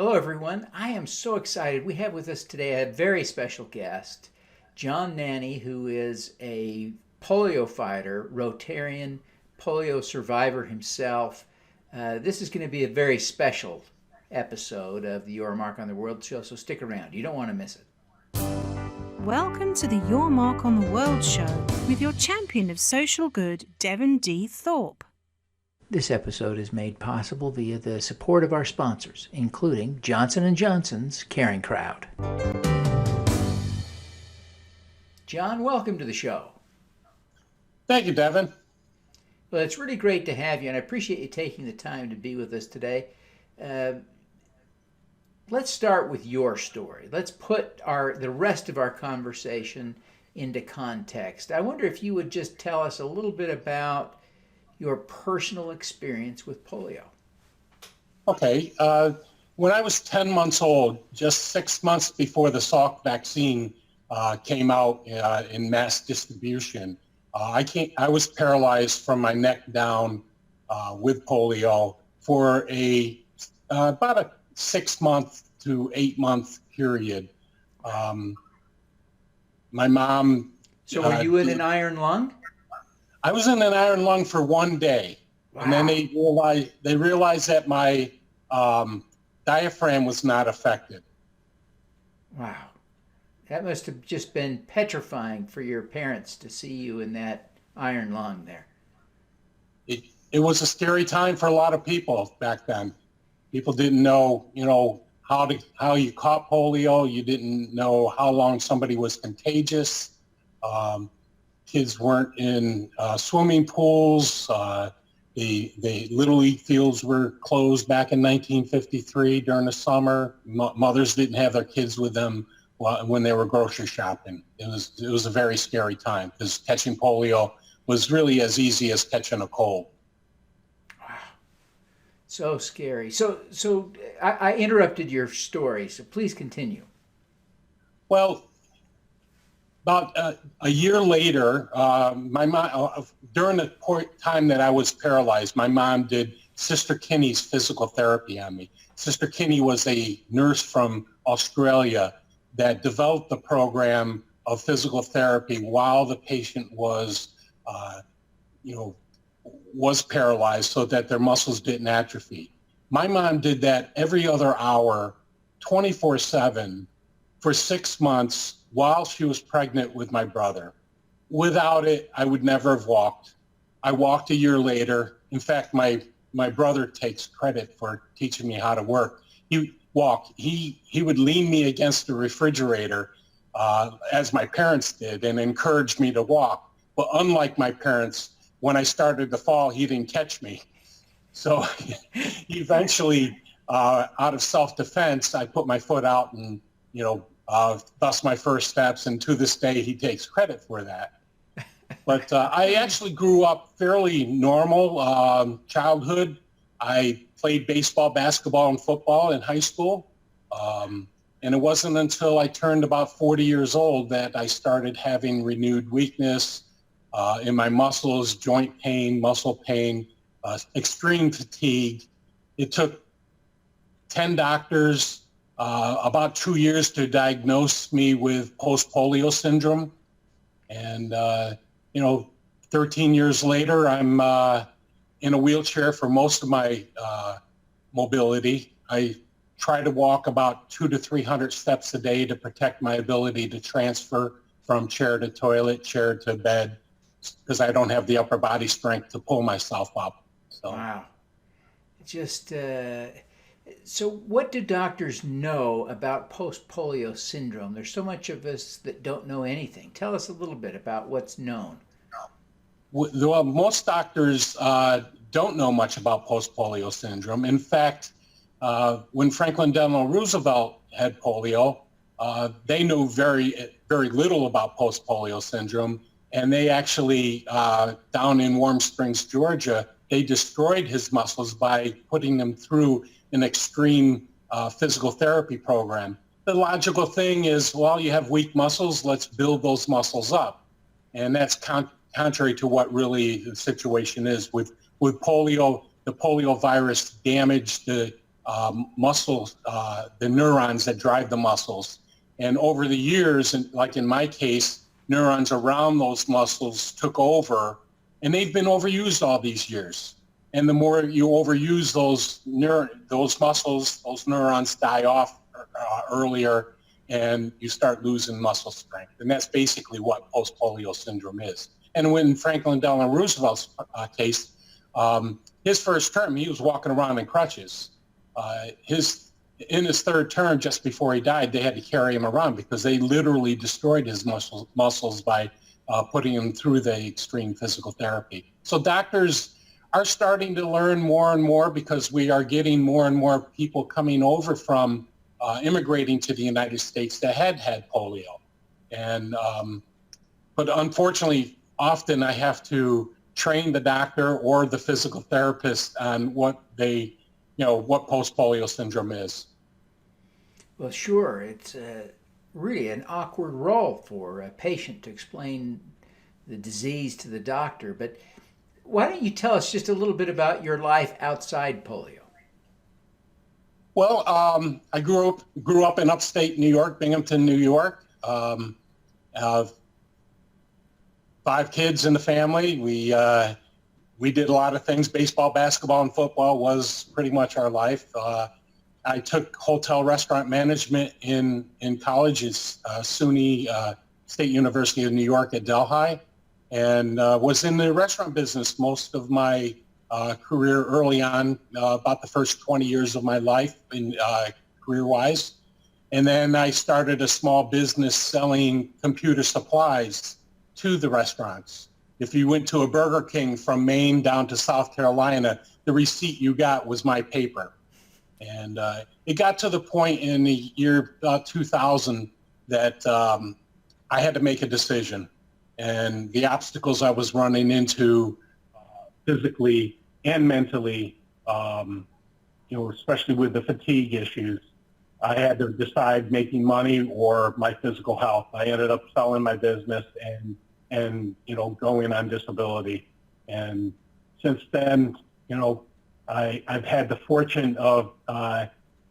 Hello, everyone. I am so excited. We have with us today a very special guest, John Nanni, who is a polio fighter, Rotarian, polio survivor himself. This is going to be a very special episode of the Your Mark on the World show, so stick around. You don't want to miss it. Welcome to the Your Mark on the World show with your champion of social good, Devin D. Thorpe. This episode is made possible via the support of our sponsors, including Johnson & Johnson's Caring Crowd. John, welcome to the show. Thank you, Devin. Well, it's really great to have you, and I appreciate you taking the time to be with us today. Let's start with your story. Let's put the rest of our conversation into context. I wonder if you would just tell us a little bit about your personal experience with polio. Okay. When I was 10 months old, just 6 months before the Salk vaccine came out in mass distribution, I was paralyzed from my neck down with polio for about a 6 month to 8 month period. My mom. So were you in an iron lung? I was in an iron lung for 1 day. Wow. And then they realized that my diaphragm was not affected. Wow. That must have just been petrifying for your parents to see you in that iron lung there. It was a scary time for a lot of people back then. People didn't know, how you caught polio. You didn't know how long somebody was contagious. Kids weren't in swimming pools. The Little League fields were closed back in 1953 during the summer. Mothers didn't have their kids with them when they were grocery shopping. It was a very scary time because catching polio was really as easy as catching a cold. Wow, so scary. So I interrupted your story, so please continue. Well, about a year later, my mom, during the time that I was paralyzed, my mom did Sister Kinney's physical therapy on me. Sister Kinney was a nurse from Australia that developed the program of physical therapy while the patient was paralyzed so that their muscles didn't atrophy. My mom did that every other hour, 24/7 for 6 months while she was pregnant with my brother. Without it, I would never have walked. I walked a year later. In fact, my brother takes credit for teaching me how to work. He walked. He would lean me against the refrigerator, as my parents did, and encouraged me to walk. But unlike my parents, when I started to fall, he didn't catch me. So eventually, out of self-defense, I put my foot out and, thus my first steps, and to this day, he takes credit for that. But I actually grew up fairly normal childhood. I played baseball, basketball, and football in high school. And it wasn't until I turned about 40 years old that I started having renewed weakness in my muscles, joint pain, muscle pain, extreme fatigue. It took 10 doctors, about 2 years to diagnose me with Post Polio Syndrome. And, 13 years later, I'm in a wheelchair for most of my mobility. I try to walk about 200 to 300 steps a day to protect my ability to transfer from chair to toilet, chair to bed, because I don't have the upper body strength to pull myself up. So. Wow. So what do doctors know about post-polio syndrome? There's so much of us that don't know anything. Tell us a little bit about what's known. Well, most doctors don't know much about post-polio syndrome. In fact, when Franklin Delano Roosevelt had polio, they knew very, very little about post-polio syndrome. And they actually, down in Warm Springs, Georgia, they destroyed his muscles by putting them through an extreme physical therapy program. The logical thing is, well, you have weak muscles, let's build those muscles up. And that's contrary to what really the situation is. With polio, the polio virus damaged the muscles, the neurons that drive the muscles. And over the years, and like in my case, neurons around those muscles took over, and they've been overused all these years. And the more you overuse those muscles, those neurons die off earlier, and you start losing muscle strength. And that's basically what post polio syndrome is. And when Franklin Delano Roosevelt's case, his first term, he was walking around in crutches. In his third term, just before he died, they had to carry him around because they literally destroyed his muscles by putting him through the extreme physical therapy. So doctors are starting to learn more and more because we are getting more and more people coming over from immigrating to the United States that had polio. And but unfortunately, often I have to train the doctor or the physical therapist on what post polio syndrome is. Well, sure. It's really an awkward role for a patient to explain the disease to the doctor. But why don't you tell us just a little bit about your life outside polio? Well, I grew up in upstate New York, Binghamton, New York. Have 5 kids in the family. We did a lot of things. Baseball, basketball, and football was pretty much our life. I took hotel restaurant management in college at SUNY State University of New York at Delhi, and was in the restaurant business most of my career early on, about the first 20 years of my life in career-wise. And then I started a small business selling computer supplies to the restaurants. If you went to a Burger King from Maine down to South Carolina, the receipt you got was my paper. And it got to the point in the year 2000 that I had to make a decision. And the obstacles I was running into physically and mentally, especially with the fatigue issues, I had to decide making money or my physical health. I ended up selling my business and going on disability. And since then, I've had the fortune of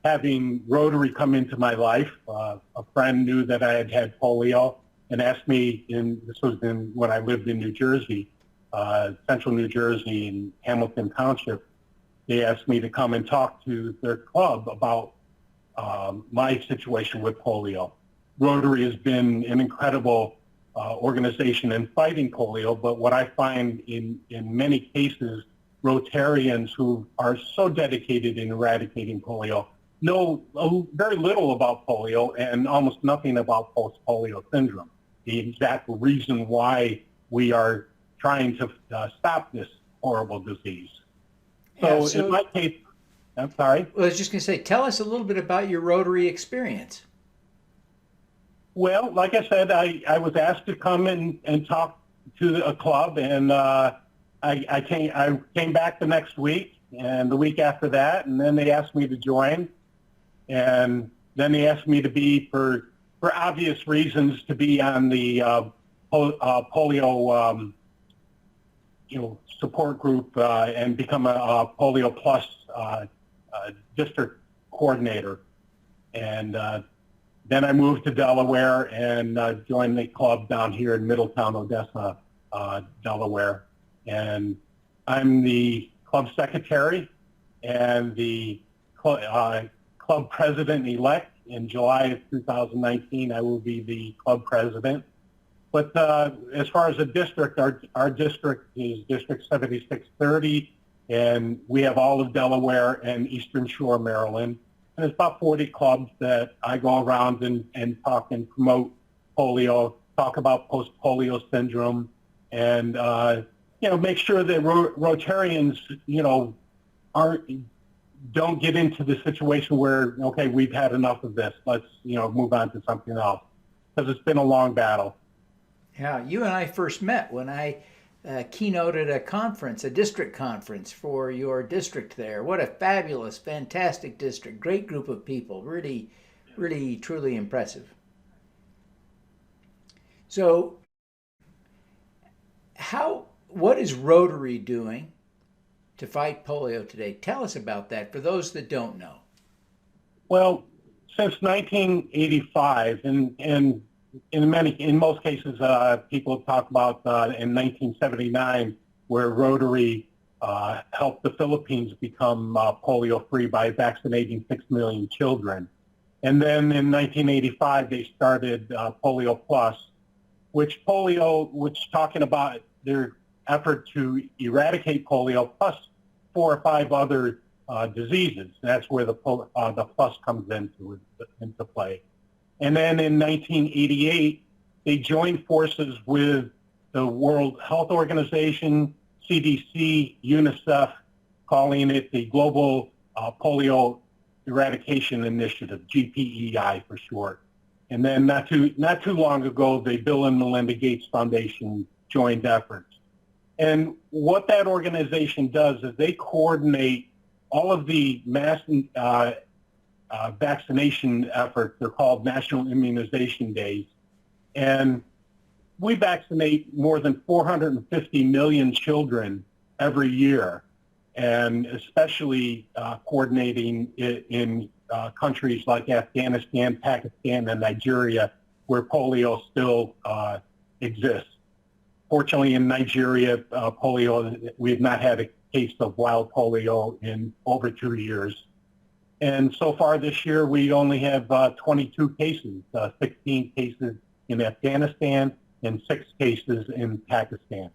having Rotary come into my life. A friend knew that I had polio and asked me, this was when I lived in New Jersey, central New Jersey in Hamilton Township. They asked me to come and talk to their club about my situation with polio. Rotary has been an incredible organization in fighting polio, but what I find in many cases, Rotarians who are so dedicated in eradicating polio know very little about polio and almost nothing about post polio syndrome, the exact reason why we are trying to stop this horrible disease. So in my case, I'm sorry? Well, I was just going to say, tell us a little bit about your Rotary experience. Well, like I said, I was asked to come and talk to a club, and I came back the next week and the week after that, and then they asked me to join, and then they asked me to be, for obvious reasons, to be on the polio support group and become a Polio Plus district coordinator. And then I moved to Delaware and joined the club down here in Middletown, Odessa, Delaware. And I'm the club secretary and the club president-elect. In July of 2019, I will be the club president. But as far as the district, our district is District 7630, and we have all of Delaware and Eastern Shore, Maryland. And there's about 40 clubs that I go around and talk and promote polio, talk about post-polio syndrome, and make sure that Rotarians, don't get into the situation where, okay, we've had enough of this. Let's, move on to something else, because it's been a long battle. Yeah, you and I first met when I keynoted a conference, a district conference for your district there. What a fabulous, fantastic district. Great group of people. Really, really, truly impressive. So what is Rotary doing to fight polio today. Tell us about that for those that don't know. Well, since 1985, and in most cases, people talk about in 1979, where Rotary helped the Philippines become polio-free by vaccinating 6 million children. And then in 1985, they started Polio Plus, which talking about their effort to eradicate polio plus 4 or 5 other diseases. That's where the plus comes into play. And then in 1988, they joined forces with the World Health Organization, CDC, UNICEF, calling it the Global Polio Eradication Initiative, GPEI for short. And then not too long ago, the Bill and Melinda Gates Foundation joined efforts. And what that organization does is they coordinate all of the mass vaccination efforts. They're called National Immunization Days. And we vaccinate more than 450 million children every year, and especially coordinating it in countries like Afghanistan, Pakistan, and Nigeria, where polio still exists. Fortunately, in Nigeria, we have not had a case of wild polio in over 2 years. And so far this year, we only have 22 cases, 16 cases in Afghanistan and 6 cases in Pakistan.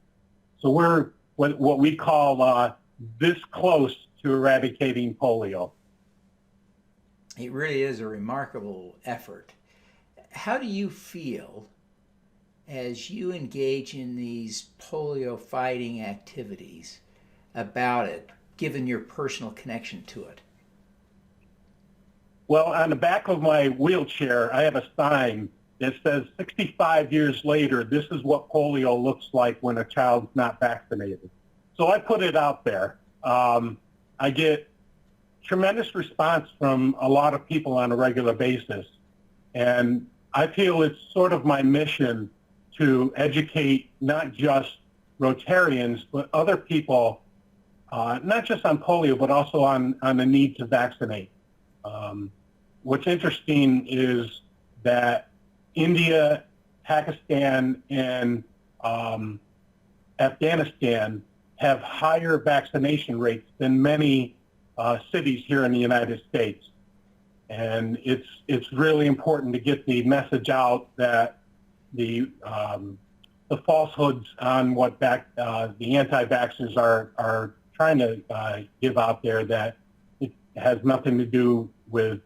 So we're what we call this close to eradicating polio. It really is a remarkable effort. How do you feel as you engage in these polio fighting activities about it, given your personal connection to it? Well, on the back of my wheelchair, I have a sign that says 65 years later, this is what polio looks like when a child's not vaccinated. So I put it out there. I get tremendous response from a lot of people on a regular basis. And I feel it's sort of my mission to educate not just Rotarians, but other people, not just on polio, but also on the need to vaccinate. What's interesting is that India, Pakistan, and Afghanistan have higher vaccination rates than many cities here in the United States. And it's really important to get the message out that the falsehoods on what the anti-vaxxers are trying to give out there, that it has nothing to do with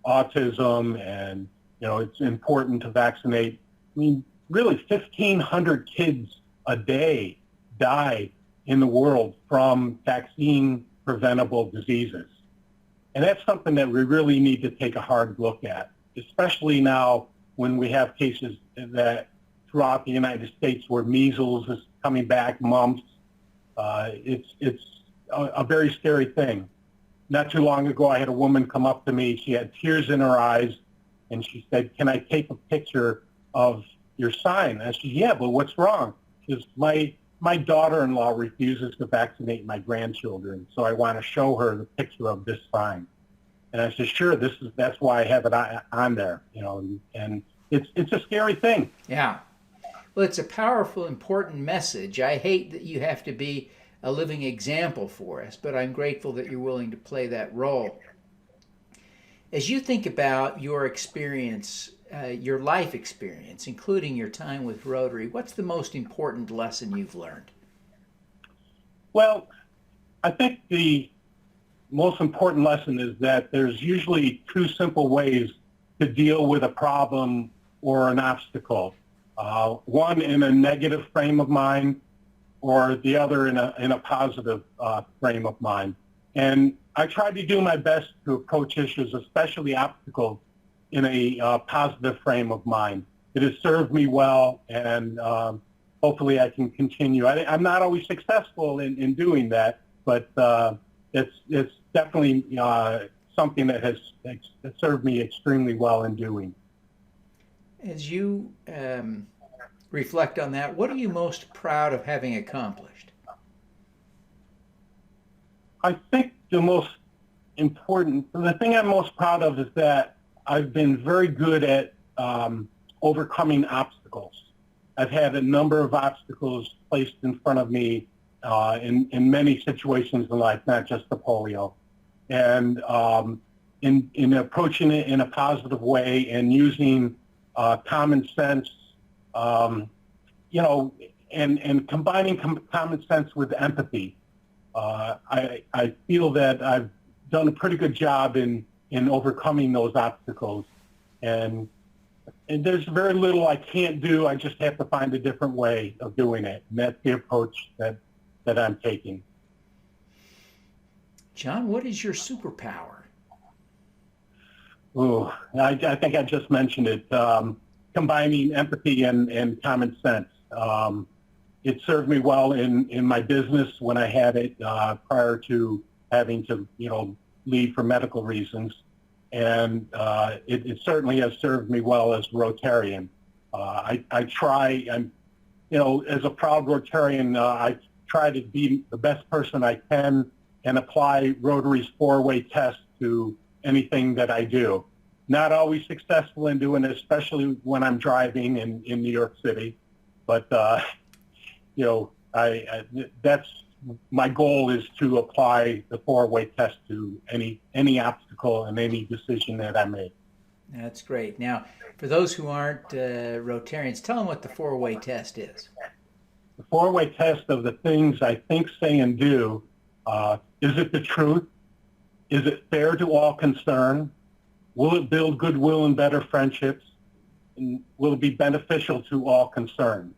autism, and it's important to vaccinate. I mean, really 1,500 kids a day die in the world from vaccine preventable diseases. And that's something that we really need to take a hard look at, especially now when we have cases that throughout the United States where measles is coming back, mumps. It's a very scary thing. Not too long ago, I had a woman come up to me. She had tears in her eyes, and she said, "Can I take a picture of your sign?" I said, "Yeah, but what's wrong?" She says, my daughter-in-law refuses to vaccinate my grandchildren, so I want to show her the picture of this sign. And I said, "Sure, that's why I have it on there." And it's a scary thing. Yeah. Well, it's a powerful, important message. I hate that you have to be a living example for us, but I'm grateful that you're willing to play that role. As you think about your experience, your life experience, including your time with Rotary, what's the most important lesson you've learned? Well, I think the most important lesson is that there's usually 2 simple ways to deal with a problem or an obstacle. One in a negative frame of mind, or the other in a positive frame of mind. And I try to do my best to approach issues, especially obstacles, in a positive frame of mind. It has served me well, and hopefully I can continue. I'm not always successful in doing that, but it's definitely something that has served me extremely well in doing. As you reflect on that, what are you most proud of having accomplished? I think the thing I'm most proud of is that I've been very good at overcoming obstacles. I've had a number of obstacles placed in front of me in many situations in life, not just the polio. And in approaching it in a positive way and using common sense, and combining common sense with empathy, I feel that I've done a pretty good job in overcoming those obstacles. And there's very little I can't do. I just have to find a different way of doing it. And that's the approach that I'm taking. John, what is your superpower? Oh, I think I just mentioned it. Combining empathy and common sense. It served me well in my business when I had it prior to having to, leave for medical reasons. And it certainly has served me well as a Rotarian. As a proud Rotarian, I try to be the best person I can and apply Rotary's 4-way test to anything that I do. Not always successful in doing it, especially when I'm driving in New York City. But, that's my goal, is to apply the 4-way test to any obstacle and any decision that I make. That's great. Now, for those who aren't Rotarians, tell them what the 4-way test is. The 4-way test of the things I think, say, and do. Is it the truth? Is it fair to all concerned? Will it build goodwill and better friendships? And will it be beneficial to all concerned?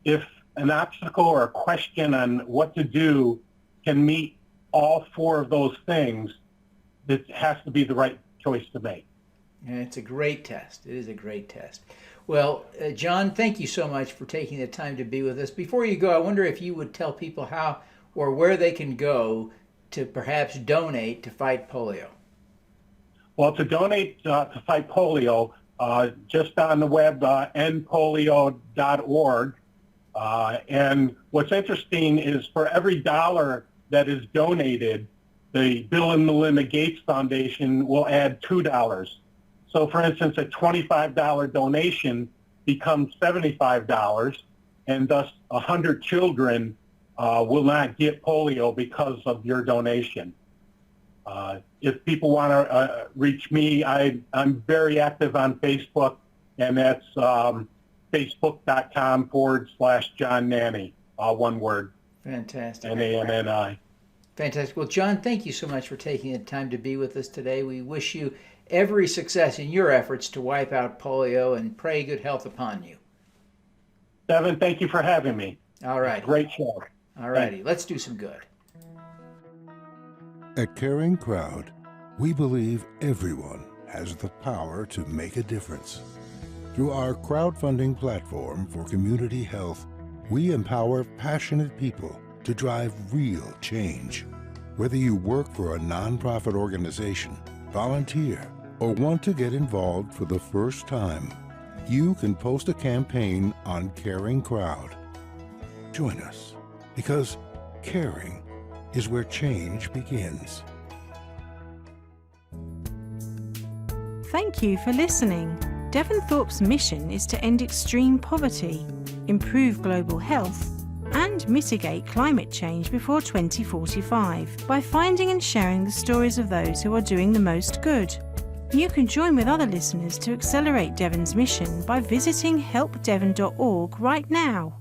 If an obstacle or a question on what to do can meet all 4 of those things, it has to be the right choice to make. And it's a great test. It is a great test. Well, John, thank you so much for taking the time to be with us. Before you go, I wonder if you would tell people how or where they can go to perhaps donate to fight polio. Well, to donate to fight polio, just on the web, endpolio.org. And what's interesting is for every dollar that is donated, the Bill and Melinda Gates Foundation will add $2. So, for instance, a $25 donation becomes $75, and thus 100 children will not get polio because of your donation. If people want to reach me, I'm very active on Facebook, and that's facebook.com/John Nanni, one word. Fantastic. Nanni. Fantastic. Well, John, thank you so much for taking the time to be with us today. We wish you every success in your efforts to wipe out polio and pray good health upon you. Devin, thank you for having me. All right. Great show. All righty. Let's do some good. At Caring Crowd, we believe everyone has the power to make a difference. Through our crowdfunding platform for community health, we empower passionate people to drive real change. Whether you work for a nonprofit organization, volunteer, or want to get involved for the first time, you can post a campaign on Caring Crowd. Join us, because caring is where change begins. Thank you for listening. Devin Thorpe's mission is to end extreme poverty, improve global health, and mitigate climate change before 2045 by finding and sharing the stories of those who are doing the most good. You can join with other listeners to accelerate Devin's mission by visiting helpdevin.org right now.